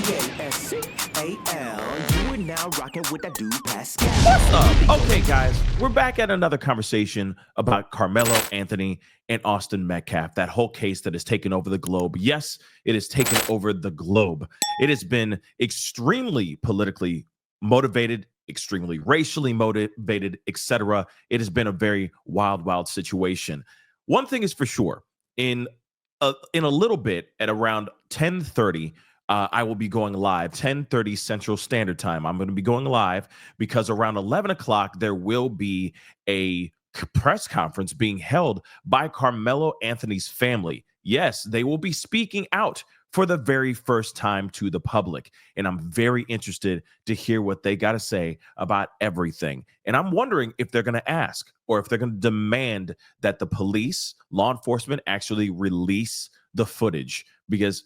thepascal. You are now rocking with that dude Pascal. What's up? Okay, guys, we're back at another conversation about Karmelo Anthony and Austin Metcalf, that whole case that has taken over the globe. Yes, it has taken over the globe. It has been extremely politically motivated, extremely racially motivated, etc. It has been a very wild, wild situation. One thing is for sure, in a little bit at around 10:30, I will be going live, 10:30 Central Standard Time. I'm going to be going live because around 11 o'clock, there will be a press conference being held by Karmelo Anthony's family. Yes, they will be speaking out for the very first time to the public. And I'm very interested to hear what they got to say about everything. And I'm wondering if they're going to ask or if they're going to demand that the police, law enforcement actually release the footage, because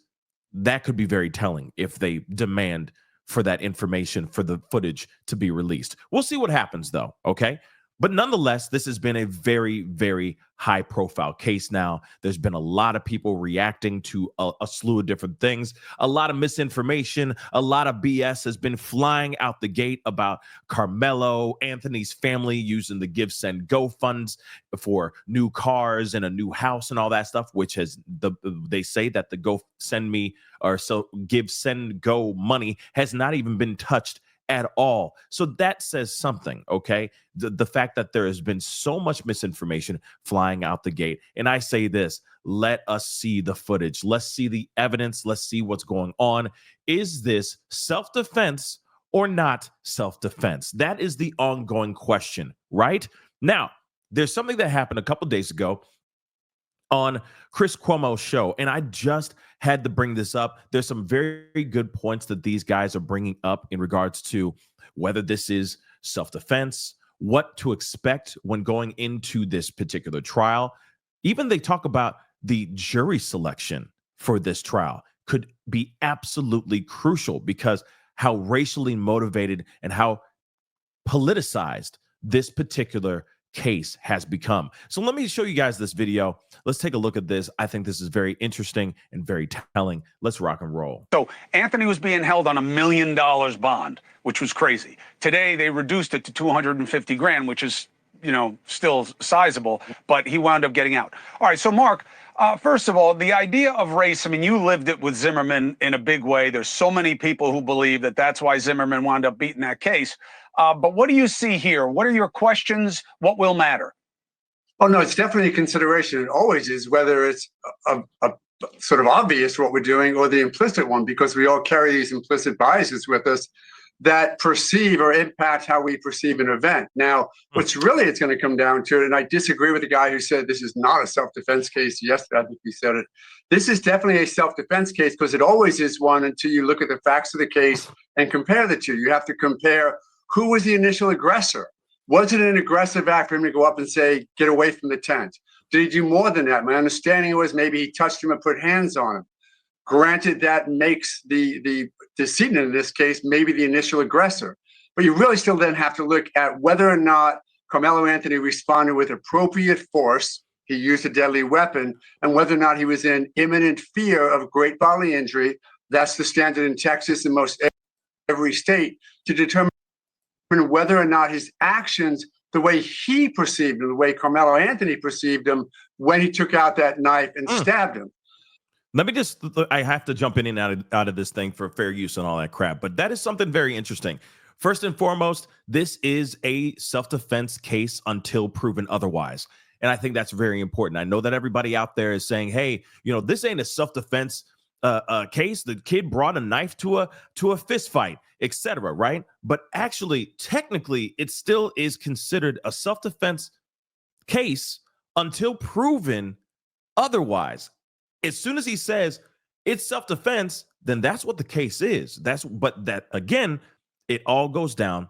that could be very telling if they demand for that information, for the footage to be released. We'll see what happens, though, okay? But nonetheless, this has been a very, very high-profile case now. There's been a lot of people reacting to a slew of different things. A lot of misinformation, a lot of BS has been flying out the gate about Karmelo Anthony's family using the Give, Send, Go funds for new cars and a new house and all that stuff, which they say that the Go Send Me or so Give, Send, Go money has not even been touched at all. So that says something, okay? The fact that there has been so much misinformation flying out the gate. And I say this, let us see the footage. Let's see the evidence. Let's see what's going on. Is this self-defense or not self-defense? That is the ongoing question, right? Now, there's something that happened a couple days ago on Chris Cuomo's show, and I just had to bring this up. There's some very good points that these guys are bringing up in regards to whether this is self-defense, what to expect when going into this particular trial. Even they talk about the jury selection for this trial could be absolutely crucial because how racially motivated and how politicized this particular case has become. So let me show you guys this video. Let's take a look at this. I think this is very interesting and very telling. Let's rock and roll. So Anthony was being held on $1 million bond, which was crazy. Today they reduced it to 250 grand, which is, still sizable, but he wound up getting out. All right, so Mark, first of all, the idea of race, I mean, you lived it with Zimmerman in a big way. There's so many people who believe that that's why Zimmerman wound up beating that case. But what do you see here? What are your questions? What will matter? Oh, no, it's definitely a consideration. It always is, whether it's a sort of obvious what we're doing or the implicit one, because we all carry these implicit biases with us that perceive or impact how we perceive an event. Now, what's really it's going to come down to, and I disagree with the guy who said this is not a self-defense case. Yes, I think he said it. This is definitely a self-defense case because it always is one until you look at the facts of the case and compare the two. You have to compare who was the initial aggressor. Was it an aggressive act for him to go up and say, get away from the tent? Did he do more than that? My understanding was maybe he touched him and put hands on him. Granted, that makes the decedent in this case maybe the initial aggressor. But you really still then have to look at whether or not Karmelo Anthony responded with appropriate force, he used a deadly weapon, and whether or not he was in imminent fear of great bodily injury. That's the standard in Texas and most every state to determine whether or not his actions, the way he perceived him, the way Karmelo Anthony perceived him when he took out that knife and stabbed him. Let me I have to jump in and out of this thing for fair use and all that crap, but that is something very interesting. First and foremost, this is a self-defense case until proven otherwise. And I think that's very important. I know that everybody out there is saying, hey, this ain't a self-defense case. The kid brought a knife to a fist fight, etc. Right? But actually, technically, it still is considered a self-defense case until proven otherwise. As soon as he says it's self-defense, then that's what the case is. But that again, it all goes down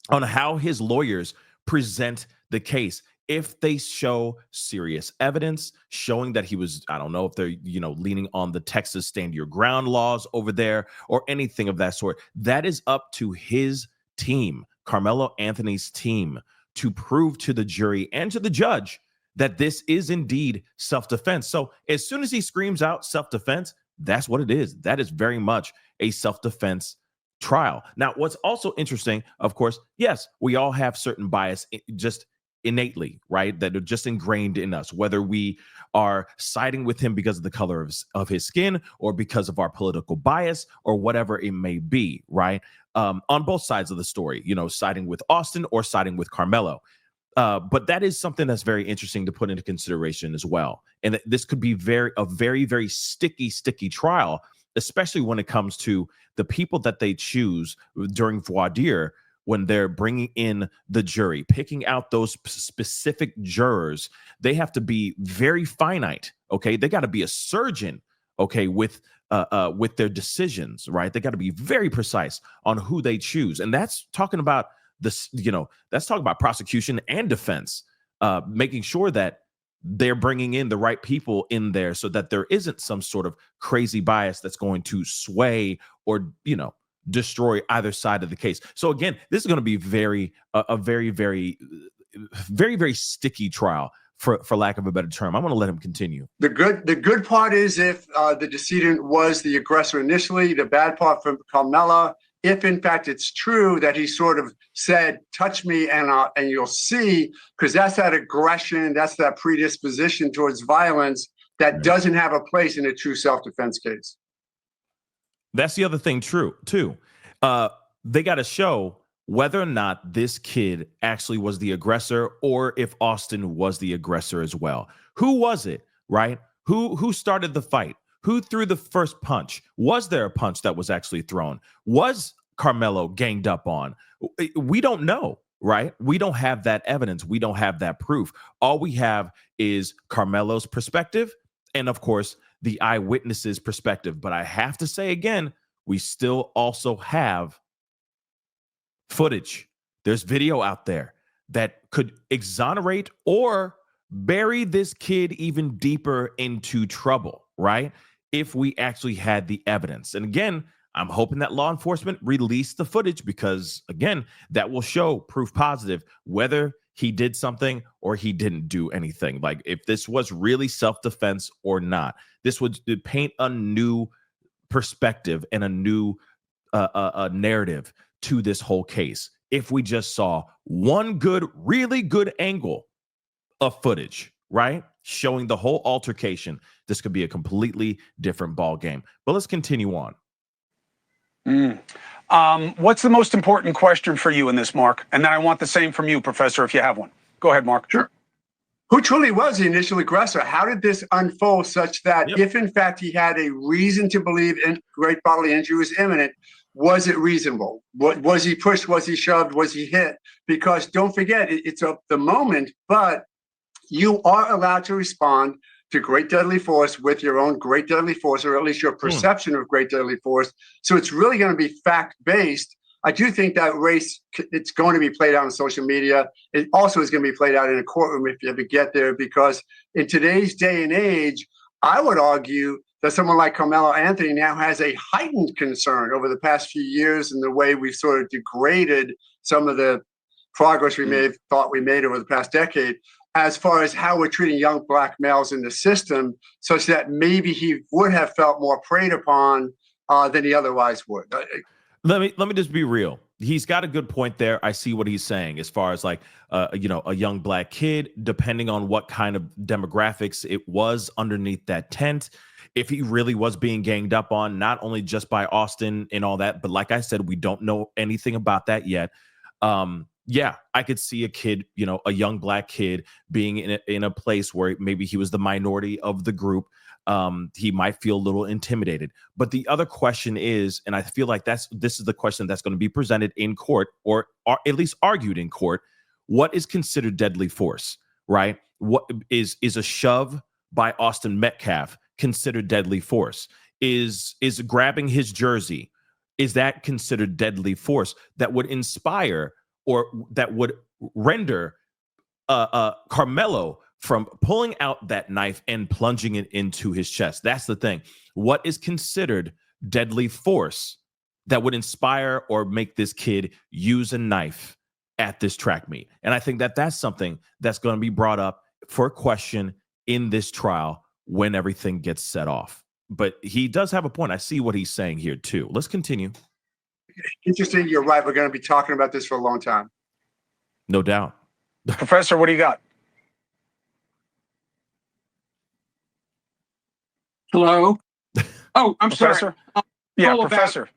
on how his lawyers present the case. If they show serious evidence showing that he was, I don't know if they're, leaning on the Texas stand your ground laws over there or anything of that sort, that is up to his team, Karmelo Anthony's team, to prove to the jury and to the judge that this is indeed self-defense. So as soon as he screams out self-defense, that's what it is. That is very much a self-defense trial. Now, what's also interesting, of course, yes, we all have certain bias just innately, right? That are just ingrained in us, whether we are siding with him because of the color of his skin or because of our political bias or whatever it may be, right? On both sides of the story, siding with Austin or siding with Karmelo. But that is something that's very interesting to put into consideration as well. And this could be a very, very sticky trial, especially when it comes to the people that they choose during voir dire, when they're bringing in the jury, picking out those specific jurors. They have to be very finite. Okay, they got to be a surgeon. Okay, with their decisions, right? They got to be very precise on who they choose, and that's talking about this. That's talking about prosecution and defense, making sure that they're bringing in the right people in there so that there isn't some sort of crazy bias that's going to sway or destroy either side of the case. So again, this is going to be a very, very, very, very sticky trial, for lack of a better term. I'm going to let him continue. The good part is if the decedent was the aggressor initially. The bad part for Karmelo, if in fact it's true that he sort of said, "Touch me and you'll see," because that's that aggression, that's that predisposition towards violence that doesn't have a place in a true self-defense case. That's the other thing, too. They got to show whether or not this kid actually was the aggressor or if Austin was the aggressor as well. Who was it, right? Who started the fight? Who threw the first punch? Was there a punch that was actually thrown? Was Karmelo ganged up on? We don't know, right? We don't have that evidence. We don't have that proof. All we have is Carmelo's perspective and, of course, the eyewitnesses' perspective. But I have to say again, we still also have footage. There's video out there that could exonerate or bury this kid even deeper into trouble, right? If we actually had the evidence. And again, I'm hoping that law enforcement release the footage because, again, that will show proof positive whether he did something or he didn't do anything. Like if this was really self-defense or not. This would paint a new perspective and a new narrative to this whole case. If we just saw one really good angle of footage, right? Showing the whole altercation, this could be a completely different ball game. But let's continue on. What's the most important question for you in this, Mark? And then I want the same from you, Professor, if you have one. Go ahead, Mark. Sure. Who truly was the initial aggressor? How did this unfold such that if in fact he had a reason to believe great bodily injury was imminent, was it reasonable? Was he pushed? Was he shoved? Was he hit? Because don't forget, it's of the moment, but you are allowed to respond to great deadly force with your own great deadly force, or at least your perception of great deadly force. So it's really going to be fact-based. I do think that race, it's going to be played out on social media. It also is going to be played out in a courtroom if you ever get there, because in today's day and age, I would argue that someone like Carmelo Anthony now has a heightened concern over the past few years and the way we've sort of degraded some of the progress we may have thought we made over the past decade, as far as how we're treating young black males in the system, such that maybe he would have felt more preyed upon than he otherwise would. Let me just be real. He's got a good point there. I see what he's saying as far as like, a young black kid, depending on what kind of demographics it was underneath that tent. If he really was being ganged up on, not only just by Austin and all that, but like I said, we don't know anything about that yet. Yeah, I could see a kid, a young black kid being in a place where maybe he was the minority of the group. He might feel a little intimidated. But the other question is, and I feel like this is the question that's going to be presented in court, or at least argued in court. What is considered deadly force, right? What is a shove by Austin Metcalf considered deadly force? Is grabbing his jersey, is that considered deadly force that would inspire or that would render Karmelo from pulling out that knife and plunging it into his chest? That's the thing. What is considered deadly force that would inspire or make this kid use a knife at this track meet? And I think that that's something that's going to be brought up for question in this trial when everything gets set off. but he does have a point. I see what he's saying here too. Let's continue. Interesting. You're right. We're going to be talking about this for a long time. No doubt. Professor, what do you got? Hello? Oh, I'm Professor? sorry. Yeah, all Professor.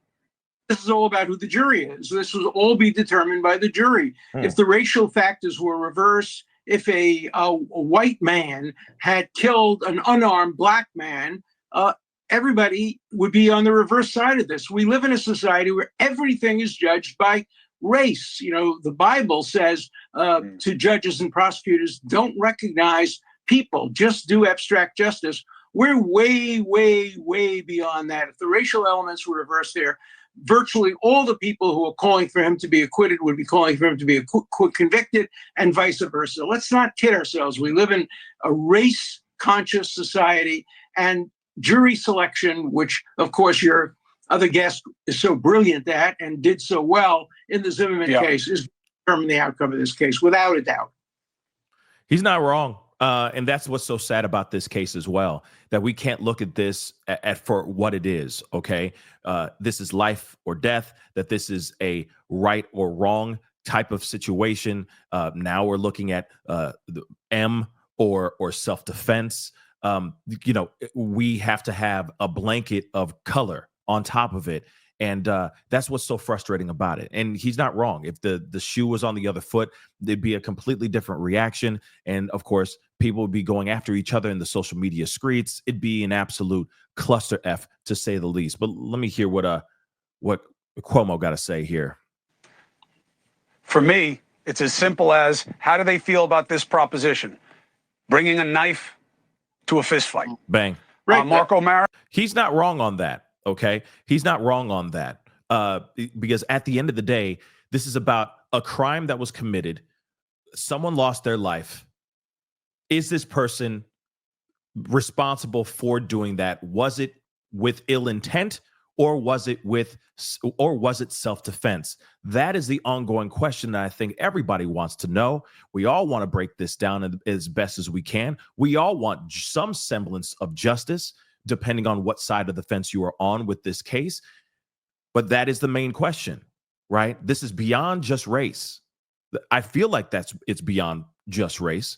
This is all about who the jury is. This will all be determined by the jury. If the racial factors were reversed, if a white man had killed an unarmed black man, everybody would be on the reverse side of this. We live in a society where everything is judged by race. You know, the Bible says to judges and prosecutors, don't recognize people, just do abstract justice. We're way, way, way beyond that. If the racial elements were reversed there, virtually all the people who are calling for him to be acquitted would be calling for him to be convicted, and vice versa. Let's not kid ourselves. We live in a race-conscious society, and jury selection, which, of course, your other guest is so brilliant at and did so well in the Zimmerman case, is determine the outcome of this case, without a doubt. He's not wrong. And that's what's so sad about this case as well, that we can't look at this for what it is, okay? This is life or death, that this is a right or wrong type of situation. Now we're looking at the M or self-defense. We have to have a blanket of color on top of it. And that's what's so frustrating about it. And he's not wrong. If the shoe was on the other foot, there'd be a completely different reaction. And of course, people would be going after each other in the social media streets. It'd be an absolute cluster F, to say the least. But let me hear what Cuomo got to say here. For me, it's as simple as, how do they feel about this proposition? Bringing a knife to a fist fight. Bang. Right. Marco Mara. He's not wrong on that. Okay. He's not wrong on that. Because at the end of the day, this is about a crime that was committed. Someone lost their life. Is this person responsible for doing that? Was it with ill intent, or was it self-defense? That is the ongoing question that I think everybody wants to know. We all want to break this down as best as we can. We all want some semblance of justice, depending on what side of the fence you are on with this case. But that is the main question, right? This is beyond just race. I feel like it's beyond just race.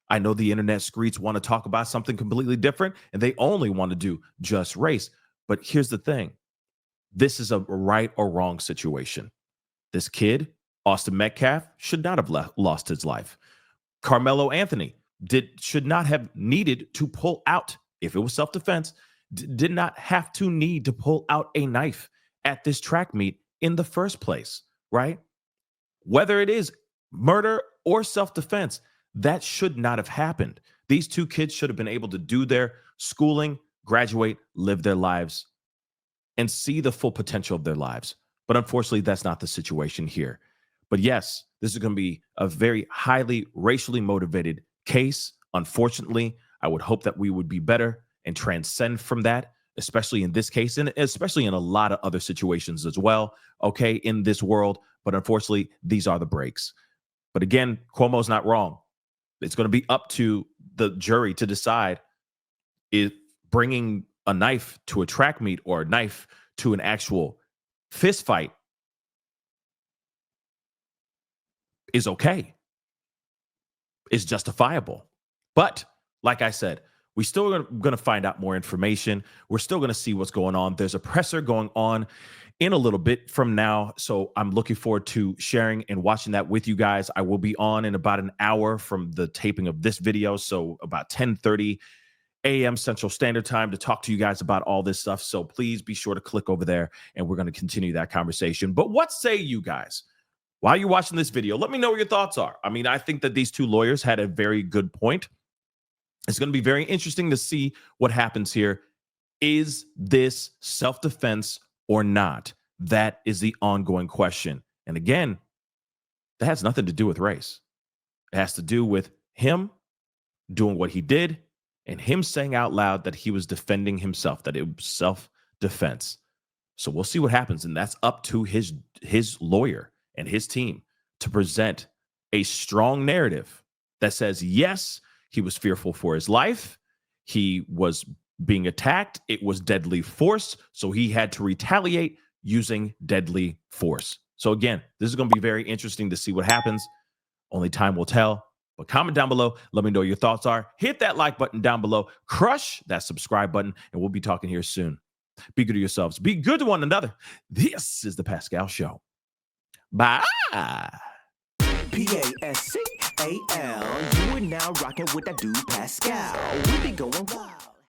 I know the internet streets want to talk about something completely different, and they only want to do just race. But here's the thing. This is a right or wrong situation. This kid, Austin Metcalf, should not have lost his life. Karmelo Anthony should not have needed to pull out, if it was self-defense, did not have to need to pull out a knife at this track meet in the first place, right? Whether it is murder or self-defense, that should not have happened. These two kids should have been able to do their schooling, graduate, live their lives, and see the full potential of their lives. But unfortunately, that's not the situation here. But yes, this is going to be a very highly racially motivated case. Unfortunately, I would hope that we would be better and transcend from that, especially in this case, and especially in a lot of other situations as well, okay, in this world. But unfortunately, these are the breaks. But again, Cuomo's not wrong. It's going to be up to the jury to decide if bringing a knife to a track meet or a knife to an actual fist fight is okay, is justifiable. But like I said, we still are going to find out more information. We're still going to see what's going on. There's a presser going on in a little bit from now, so I'm looking forward to sharing and watching that with you guys. I will be on in about an hour from the taping of this video, so about 10:30 a.m. Central Standard Time, to talk to you guys about all this stuff. So please be sure to click over there, and we're going to continue that conversation. But what say you guys? While you're watching this video, let me know what your thoughts are. I mean, I think that these two lawyers had a very good point. It's going to be very interesting to see what happens here. Is this self-defense or not? That is the ongoing question. And again, that has nothing to do with race. It has to do with him doing what he did and him saying out loud that he was defending himself, that it was self-defense. So we'll see what happens. And that's up to his lawyer and his team to present a strong narrative that says, yes, he was fearful for his life. He was being attacked. It was deadly force. So he had to retaliate using deadly force. So again, this is going to be very interesting to see what happens. Only time will tell. But comment down below. Let me know what your thoughts are. Hit that like button down below. Crush that subscribe button. And we'll be talking here soon. Be good to yourselves. Be good to one another. This is the Pascal Show. Bye. Pascal. You are now rocking with that dude Pascal. We be going wild.